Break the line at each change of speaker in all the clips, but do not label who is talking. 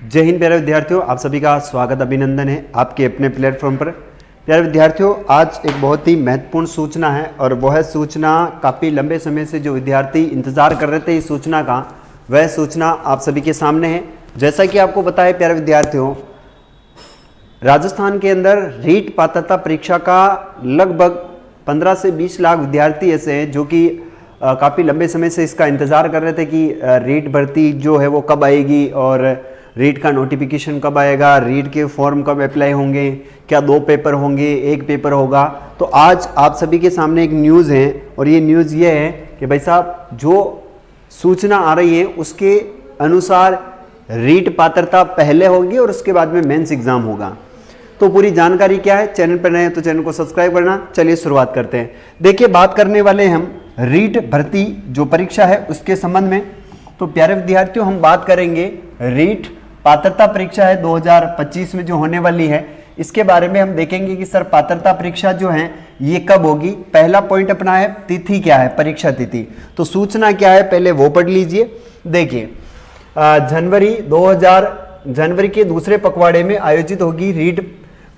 जय हिंद प्यारे विद्यार्थियों, आप सभी का स्वागत अभिनंदन है आपके अपने प्लेटफॉर्म पर। प्यारे विद्यार्थियों, आज एक बहुत ही महत्वपूर्ण सूचना है और वह सूचना काफ़ी लंबे समय से जो विद्यार्थी इंतजार कर रहे थे इस सूचना का, वह सूचना आप सभी के सामने है। जैसा कि आपको पता है प्यारे विद्यार्थियों, राजस्थान के अंदर रीट पात्रता परीक्षा का लगभग 15 से 20 लाख विद्यार्थी ऐसे हैं जो कि काफ़ी लंबे समय से इसका इंतज़ार कर रहे थे कि रीट भर्ती जो है वो कब आएगी और रीट का नोटिफिकेशन कब आएगा, रीट के फॉर्म कब अप्लाई होंगे, क्या 2 पेपर होंगे, 1 पेपर होगा। तो आज आप सभी के सामने एक न्यूज़ है और ये न्यूज़ ये है कि भाई साहब जो सूचना आ रही है उसके अनुसार रीट पात्रता पहले होगी और उसके बाद में मेंस एग्ज़ाम होगा। तो पूरी जानकारी क्या है, चैनल पर नए हैं तो चैनल को सब्सक्राइब करना। चलिए शुरुआत करते हैं। देखिए, बात करने वाले हम रीट भर्ती जो परीक्षा है उसके संबंध में। तो प्यारे विद्यार्थियों, हम बात करेंगे रीट पात्रता परीक्षा है 2025 में जो होने वाली है, इसके बारे में हम देखेंगे कि सर पात्रता परीक्षा जो है ये कब होगी। पहला पॉइंट अपना है तिथि क्या है, परीक्षा तिथि। तो सूचना क्या है पहले वो पढ़ लीजिए। देखिए, जनवरी के दूसरे पखवाड़े में आयोजित होगी रीट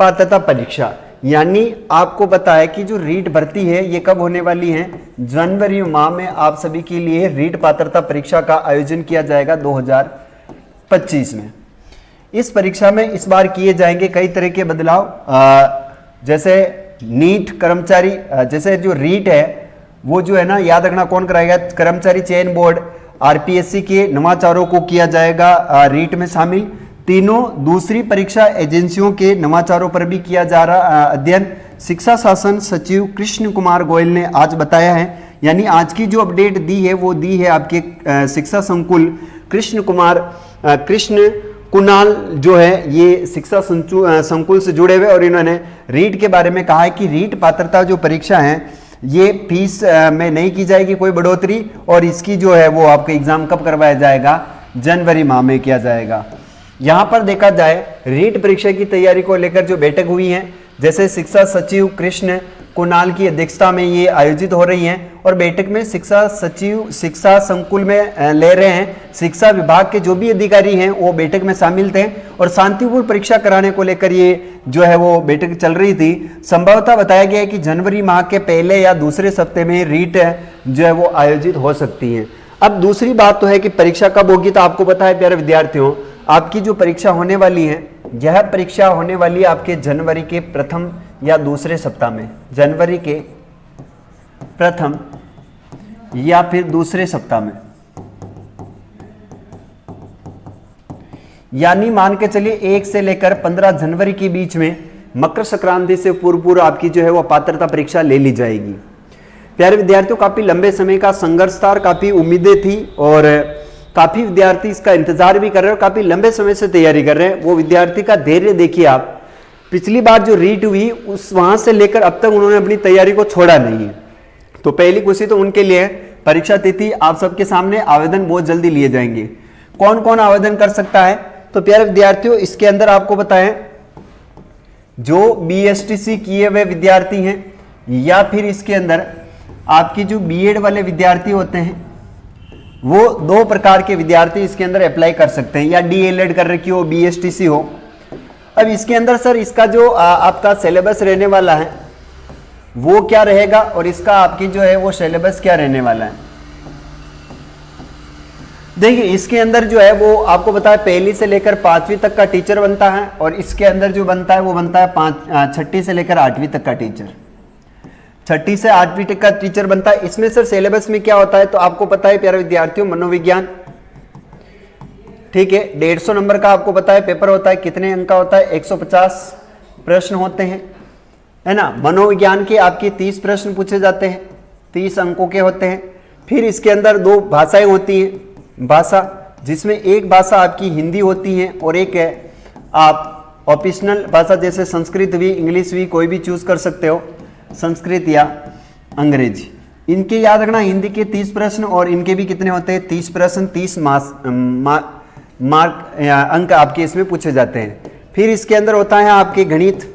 पात्रता परीक्षा। यानी आपको पता है कि जो रीट भर्ती है ये कब होने वाली है, जनवरी माह में आप सभी के लिए रीट पात्रता परीक्षा का आयोजन किया जाएगा 2025 में। इस परीक्षा में इस बार किए जाएंगे कई तरह के बदलाव, जैसे नीट कर्मचारी, जैसे जो रीट है वो जो है ना, याद रखना कौन कराएगा, कर्मचारी चयन बोर्ड आरपीएससी के नवाचारों को किया जाएगा रीट में शामिल। तीनों दूसरी परीक्षा एजेंसियों के नवाचारों पर भी किया जा रहा अध्ययन शिक्षा शासन सचिव कृष्ण कुमार गोयल ने आज बताया है। यानी आज की जो अपडेट दी है वो दी है आपके शिक्षा संकुल कृष्ण कुणाल जो है ये शिक्षा संकुल से जुड़े हुए, और इन्होंने रीट के बारे में कहा है कि रीट पात्रता जो परीक्षा है ये फीस में नहीं की जाएगी कोई बढ़ोतरी, और इसकी जो है वो आपका एग्जाम कब करवाया जाएगा, जनवरी माह में किया जाएगा। यहाँ पर देखा जाए रीट परीक्षा की तैयारी को लेकर जो बैठक हुई है, जैसे शिक्षा सचिव कृष्ण कुणाल की अध्यक्षता में ये आयोजित हो रही हैं, और बैठक में शिक्षा सचिव शिक्षा संकुल में ले रहे हैं, शिक्षा विभाग के जो भी अधिकारी हैं वो बैठक में शामिल थे, और शांतिपूर्ण परीक्षा कराने को लेकर ये जो है वो बैठक चल रही थी। संभवतः बताया गया है कि जनवरी माह के पहले या दूसरे सप्ताह में रीट जो है वो आयोजित हो सकती है। अब दूसरी बात तो है कि परीक्षा कब होगी। तो आपको पता है प्यारे विद्यार्थियों, आपकी जो परीक्षा होने वाली है यह परीक्षा होने वाली है आपके जनवरी के प्रथम या दूसरे सप्ताह में, जनवरी के प्रथम या फिर दूसरे सप्ताह में। यानी मान के चलिए 1 से लेकर 15 जनवरी के बीच में, मकर संक्रांति से पूर्व आपकी जो है वो पात्रता परीक्षा ले ली जाएगी। प्यारे विद्यार्थियों, काफी लंबे समय का संघर्ष था, काफी उम्मीदें थी और काफी विद्यार्थी इसका इंतजार भी कर रहे हैं और काफी लंबे समय से तैयारी कर रहे हैं। वो विद्यार्थी का धैर्य देखिए आप, पिछली बार जो रीट हुई उस वहां से लेकर अब तक उन्होंने अपनी तैयारी को छोड़ा नहीं है। तो पहली खुशी तो उनके लिए है। परीक्षा तिथि आप सबके सामने, आवेदन बहुत जल्दी लिए जाएंगे। कौन कौन आवेदन कर सकता है? तो प्यारे विद्यार्थियों, इसके अंदर आपको बताएं जो बीएसटीसी किए हुए विद्यार्थी हैं, या फिर इसके अंदर आपकी जो बीएड वाले विद्यार्थी होते हैं, वो 2 प्रकार के विद्यार्थी इसके अंदर अप्लाई कर सकते हैं, या डीएलएड कर रखी हो, बीएसटीसी हो। अब इसके अंदर सर इसका जो आपका सिलेबस रहने वाला है वो क्या रहेगा, और इसका आपकी जो है वो सिलेबस क्या रहने वाला है। देखिए, इसके अंदर जो है वो आपको पता है पहली से लेकर 5वीं तक का टीचर बनता है, और इसके अंदर जो बनता है वो बनता है 6ठी से लेकर 8वीं तक का टीचर, 6ठी से 8वीं तक का टीचर बनता है। इसमें सर सिलेबस में क्या होता है तो आपको पता है प्यारे विद्यार्थियों, मनोविज्ञान, ठीक है, 150 नंबर का आपको पता है पेपर होता है। कितने अंक का होता है? 150 प्रश्न होते हैं, है ना। मनोविज्ञान के आपके 30 प्रश्न पूछे जाते हैं, 30 अंकों के होते हैं। फिर इसके अंदर 2 भाषाएं होती हैं, भाषा जिसमें एक भाषा आपकी हिंदी होती है और एक है आप ऑप्शनल भाषा, जैसे संस्कृत भी, इंग्लिश भी, कोई भी चूज कर सकते हो, संस्कृत या अंग्रेजी। इनके याद रखना, हिंदी के 30 प्रश्न और इनके भी कितने होते हैं? 30 प्रश्न, 30 मार्क अंक आपके इसमें पूछे जाते हैं। फिर इसके अंदर होता है आपके गणित,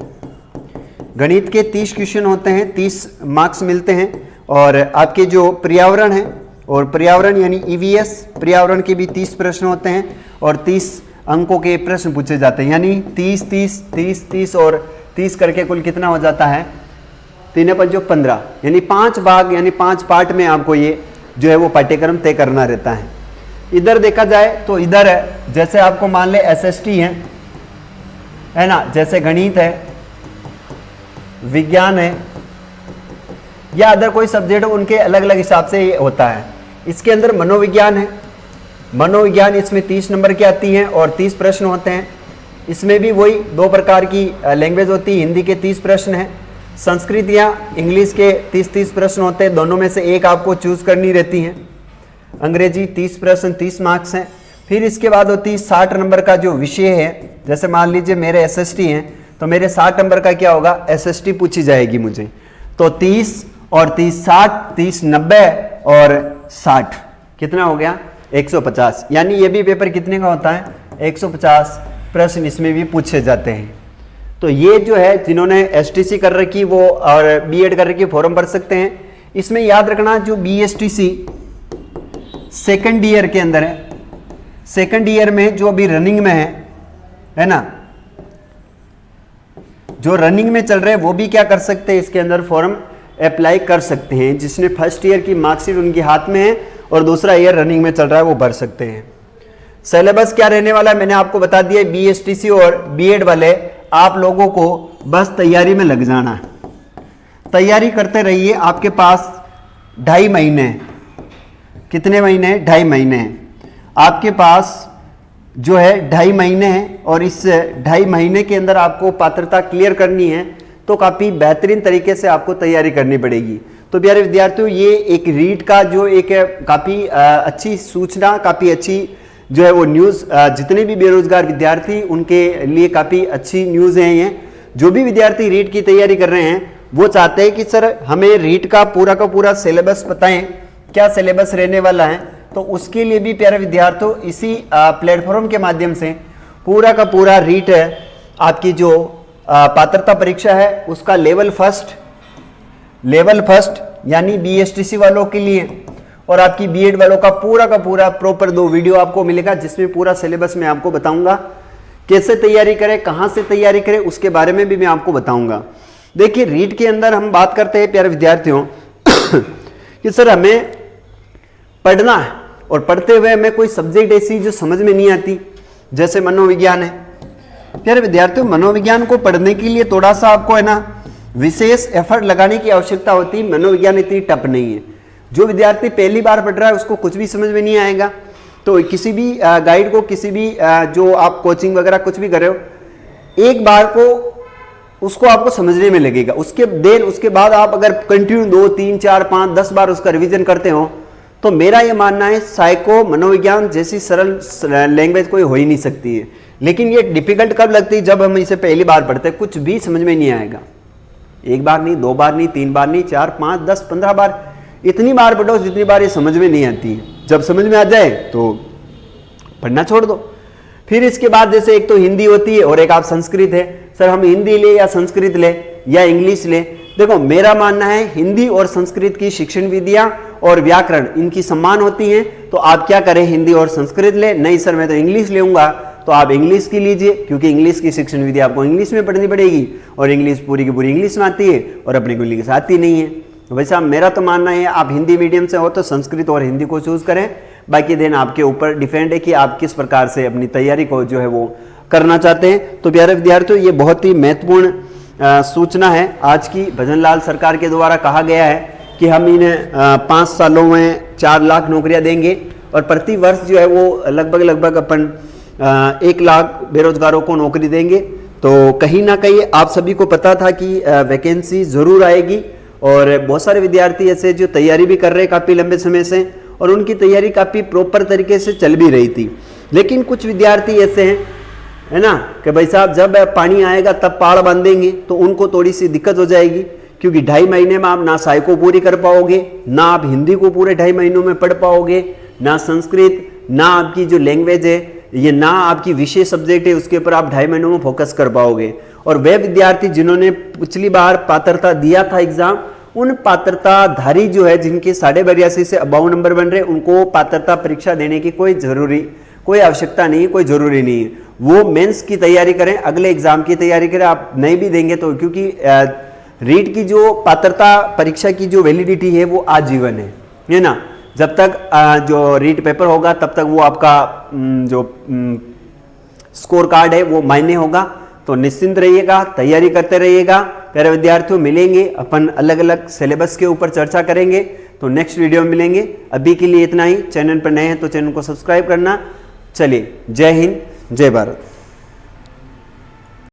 गणित के 30 क्वेश्चन होते हैं, 30 मार्क्स मिलते हैं। और आपके जो पर्यावरण है, और पर्यावरण यानी ईवीएस, पर्यावरण के भी 30 प्रश्न होते हैं और 30 अंकों के प्रश्न पूछे जाते हैं, यानी 30 30 30 30 और 30 करके कुल कितना हो जाता है, 3 5 15, यानी 5 भाग यानी 5 पार्ट में आपको ये जो है वो पाठ्यक्रम तय करना रहता है। इधर देखा जाए तो इधर है, जैसे आपको मान ले एसएसटी है ना, जैसे गणित है, विज्ञान है या अदर कोई सब्जेक्ट, उनके अलग अलग हिसाब से ये होता है। इसके अंदर मनोविज्ञान है, मनोविज्ञान इसमें 30 नंबर की आती हैं और 30 प्रश्न होते हैं। इसमें भी वही 2 प्रकार की लैंग्वेज होती है, हिंदी के 30 प्रश्न हैं, संस्कृत या इंग्लिश के 30 प्रश्न होते हैं, दोनों में से एक आपको चूज करनी रहती है। अंग्रेजी 30 प्रश्न 30 मार्क्स हैं। फिर इसके बाद होती है 60 नंबर का जो विषय है, जैसे मान लीजिए मेरे एसएसटी हैं तो मेरे 60 नंबर का क्या होगा, एसएसटी पूछी जाएगी मुझे, तो 30 और 30 60, 30 90 और 60 कितना हो गया 150, यानी ये भी पेपर कितने का होता है 150 प्रश्न इसमें भी पूछे जाते हैं। तो ये जो है जिन्होंने एसटीसी कर रखी वो और बीएड कर रखी फॉर्म भर सकते हैं। इसमें याद रखना जो बीएसटीसी सेकंड ईयर के अंदर है, सेकंड ईयर में जो अभी रनिंग में है ना, जो रनिंग में चल रहे हैं वो भी क्या कर सकते हैं, इसके अंदर फॉर्म अप्लाई कर सकते हैं। जिसने फर्स्ट ईयर की मार्कशीट उनके हाथ में है और दूसरा ईयर रनिंग में चल रहा है वो भर सकते हैं। सिलेबस क्या रहने वाला है मैंने आपको बता दिया, बीएसटीसी और बीएड वाले आप लोगों को बस तैयारी में लग जाना है, तैयारी करते रहिए। आपके पास 2.5 महीने हैं, कितने महीने हैं 2.5 महीने हैं आपके पास जो है 2.5 महीने हैं, और इस 2.5 महीने के अंदर आपको पात्रता क्लियर करनी है तो काफ़ी बेहतरीन तरीके से आपको तैयारी करनी पड़ेगी। तो प्यारे विद्यार्थियों ये एक रीट का जो एक काफ़ी अच्छी सूचना, काफ़ी अच्छी जो है वो न्यूज़, जितने भी बेरोजगार विद्यार्थी उनके लिए काफ़ी अच्छी न्यूज़ है ये। जो भी विद्यार्थी रीट की तैयारी कर रहे हैं वो चाहते हैं कि सर हमें रीट का पूरा सिलेबस बताएं, क्या सिलेबस रहने वाला है, तो उसके लिए भी प्यारे विद्यार्थियों इसी प्लेटफॉर्म के माध्यम से पूरा का पूरा रीट है आपकी जो पात्रता परीक्षा है उसका लेवल फर्स्ट यानी बीएसटीसी वालों के लिए और आपकी बीएड वालों का पूरा प्रॉपर 2 वीडियो आपको मिलेगा, जिसमें पूरा सिलेबस मैं आपको बताऊंगा, कैसे तैयारी करें, कहां से तैयारी करें, उसके बारे में भी मैं आपको बताऊंगा। देखिए रीट के अंदर हम बात करते हैं प्यारे विद्यार्थियों कि सर हमें पढ़ना है और पढ़ते हुए हमें कोई सब्जेक्ट ऐसी जो समझ में नहीं आती, जैसे मनोविज्ञान है। प्यारे विद्यार्थियों मनोविज्ञान को पढ़ने के लिए थोड़ा सा आपको है ना विशेष एफर्ट लगाने की आवश्यकता होती है। मनोविज्ञान इतनी टफ नहीं है, जो विद्यार्थी पहली बार पढ़ रहा है उसको कुछ भी समझ में नहीं आएगा, तो किसी भी गाइड को, किसी भी जो आप कोचिंग वगैरह कुछ भी कर रहे हो, एक बार को उसको आपको समझने में लगेगा, उसके बाद आप अगर कंटिन्यू 2 3 4 5 10 बार उसका रिवीजन करते हो तो मेरा ये मानना है साइको मनोविज्ञान जैसी सरल लैंग्वेज कोई हो ही नहीं सकती है। लेकिन ये डिफिकल्ट कब लगती है, जब हम इसे पहली बार पढ़ते हैं, कुछ भी समझ में नहीं आएगा। 1 बार नहीं, 2 बार नहीं, 3 बार नहीं, 4 5 10 15 बार, इतनी बार पढ़ो जितनी बार ये समझ में नहीं आती है। जब समझ में आ जाए तो पढ़ना छोड़ दो। फिर इसके बाद जैसे एक तो हिंदी होती है और एक आप संस्कृत है, सर हम हिंदी ले या संस्कृत ले या इंग्लिश ले। देखो मेरा मानना है हिंदी और संस्कृत की शिक्षण विधियां और व्याकरण इनकी समान होती हैं, तो आप क्या करें हिंदी और संस्कृत ले, नहीं सर मैं तो इंग्लिश लेऊंगा, तो आप इंग्लिश की लीजिए, क्योंकि इंग्लिश की शिक्षण विधि आपको इंग्लिश में पढ़नी पड़ेगी और इंग्लिश पूरी की पूरी इंग्लिश में आती है और अपने को इंग्लिश आती नहीं है। तो वैसे मेरा तो मानना है आप हिंदी मीडियम से हो तो संस्कृत और हिंदी को चूज करें, बाकी दिन आपके ऊपर डिपेंड है कि आप किस प्रकार से अपनी तैयारी को जो है वो करना चाहते हैं। तो प्यारे विद्यार्थियों ये बहुत ही महत्वपूर्ण सूचना है आज की। भजनलाल सरकार के द्वारा कहा गया है कि हम इन 5 सालों में 4 लाख नौकरियां देंगे और प्रति वर्ष जो है वो लगभग अपन 1 लाख बेरोजगारों को नौकरी देंगे। तो कहीं ना कहीं आप सभी को पता था कि वैकेंसी जरूर आएगी और बहुत सारे विद्यार्थी ऐसे जो तैयारी भी कर रहे हैं काफ़ी लंबे समय से और उनकी तैयारी काफ़ी प्रॉपर तरीके से चल भी रही थी। लेकिन कुछ विद्यार्थी ऐसे हैं है ना कि भाई साहब जब पानी आएगा तब पहाड़ बांधेंगे, तो उनको थोड़ी सी दिक्कत हो जाएगी, क्योंकि 2.5 महीने में आप ना साइको पूरी कर पाओगे, ना आप हिंदी को पूरे 2.5 महीनों में पढ़ पाओगे, ना संस्कृत, ना आपकी जो लैंग्वेज है ये, ना आपकी विषय सब्जेक्ट है उसके ऊपर आप 2.5 महीनों में फोकस कर पाओगे। और वे विद्यार्थी जिन्होंने पिछली बार पात्रता दिया था एग्जाम, उन पात्रताधारी जो है जिनके 82.5 से अबाव नंबर बन रहे, उनको पात्रता परीक्षा देने की कोई आवश्यकता नहीं है, कोई ज़रूरी नहीं है। वो मेंस की तैयारी करें, अगले एग्ज़ाम की तैयारी करें। आप नहीं भी देंगे तो, क्योंकि रीट की जो पात्रता परीक्षा की जो वैलिडिटी है वो आजीवन है ना। जब तक जो रीट पेपर होगा तब तक वो आपका जो स्कोर कार्ड है वो मायने होगा। तो निश्चिंत रहिएगा, तैयारी करते रहिएगा। प्यारे विद्यार्थियों, मिलेंगे अपन अलग अलग सिलेबस के ऊपर चर्चा करेंगे, तो नेक्स्ट वीडियो में मिलेंगे। अभी के लिए इतना ही। चैनल पर नए हैं तो चैनल को सब्सक्राइब करना। चलिए, जय हिंद, जय भारत।